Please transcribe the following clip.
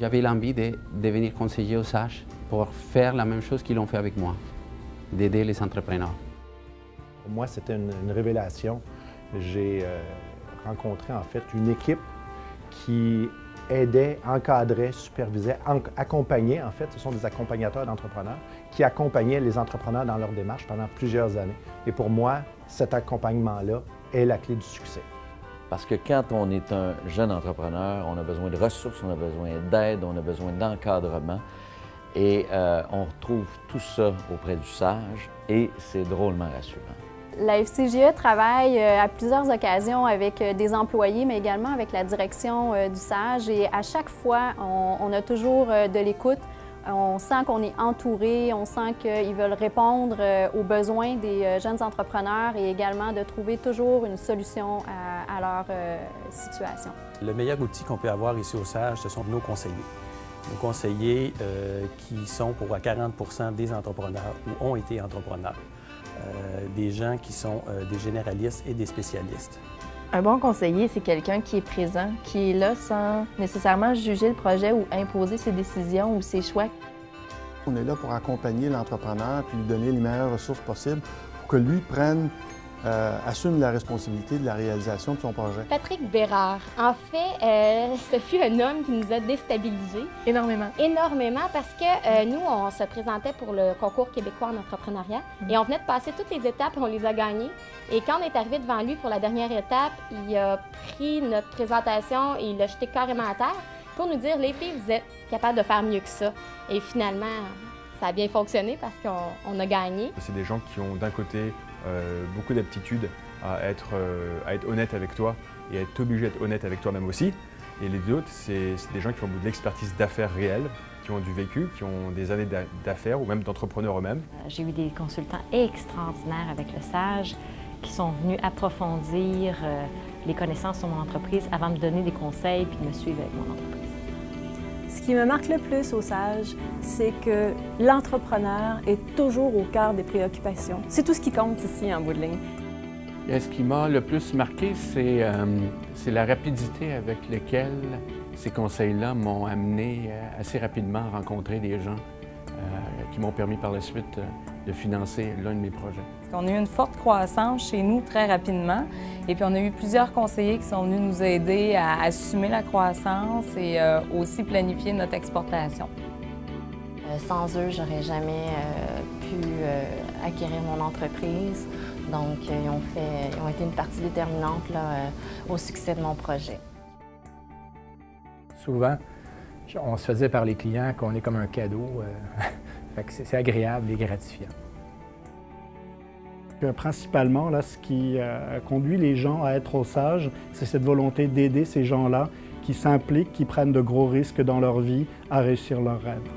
J'avais l'envie de devenir conseiller au SAGE pour faire la même chose qu'ils ont fait avec moi, d'aider les entrepreneurs. Pour moi, c'était une révélation. J'ai rencontré en fait une équipe qui aidait, encadrait, supervisait, accompagnait, en fait, ce sont des accompagnateurs d'entrepreneurs qui accompagnaient les entrepreneurs dans leur démarche pendant plusieurs années. Et pour moi, cet accompagnement-là est la clé du succès. Parce que quand on est un jeune entrepreneur, on a besoin de ressources, on a besoin d'aide, on a besoin d'encadrement. Et on retrouve tout ça auprès du SAGE et c'est drôlement rassurant. La FCJE travaille à plusieurs occasions avec des employés, mais également avec la direction du SAGE. Et à chaque fois, on a toujours de l'écoute. On sent qu'on est entouré, on sent qu'ils veulent répondre aux besoins des jeunes entrepreneurs et également de trouver toujours une solution à leur situation. Le meilleur outil qu'on peut avoir ici au SAGE, ce sont nos conseillers. Nos conseillers qui sont pour 40% des entrepreneurs ou ont été entrepreneurs. Des gens qui sont des généralistes et des spécialistes. Un bon conseiller, c'est quelqu'un qui est présent, qui est là sans nécessairement juger le projet ou imposer ses décisions ou ses choix. On est là pour accompagner l'entrepreneur puis lui donner les meilleures ressources possibles pour que lui assume la responsabilité de la réalisation de son projet. Patrick Bérard. En fait, ce fut un homme qui nous a déstabilisés. Énormément. Énormément parce que nous, on se présentait pour le concours québécois en entrepreneuriat et on venait de passer toutes les étapes et on les a gagnées. Et quand on est arrivé devant lui pour la dernière étape, il a pris notre présentation et il l'a jeté carrément à terre pour nous dire « Les filles, vous êtes capables de faire mieux que ça. » Et finalement, ça a bien fonctionné parce qu'on a gagné. C'est des gens qui ont d'un côté beaucoup d'aptitude à être honnête avec toi et à être obligé d'être honnête avec toi-même aussi. Et les autres, c'est des gens qui ont de l'expertise d'affaires réelle, qui ont du vécu, qui ont des années d'affaires ou même d'entrepreneurs eux-mêmes. J'ai eu des consultants extraordinaires avec le SAGE qui sont venus approfondir les connaissances sur mon entreprise avant de me donner des conseils puis de me suivre avec mon entreprise. Ce qui me marque le plus au SAGE, c'est que l'entrepreneur est toujours au cœur des préoccupations. C'est tout ce qui compte ici en bout de ligne. Et ce qui m'a le plus marqué, c'est la rapidité avec laquelle ces conseils-là m'ont amené assez rapidement à rencontrer des gens qui m'ont permis par la suite de financer l'un de mes projets. On a eu une forte croissance chez nous très rapidement et puis on a eu plusieurs conseillers qui sont venus nous aider à assumer la croissance et aussi planifier notre exportation. Sans eux, j'aurais jamais pu acquérir mon entreprise. Donc, ils ont été une partie déterminante là, au succès de mon projet. Souvent, on se faisait par les clients qu'on est comme un cadeau. C'est agréable et gratifiant. Principalement, là, ce qui conduit les gens à être au SAGE, c'est cette volonté d'aider ces gens-là qui s'impliquent, qui prennent de gros risques dans leur vie à réussir leurs rêves.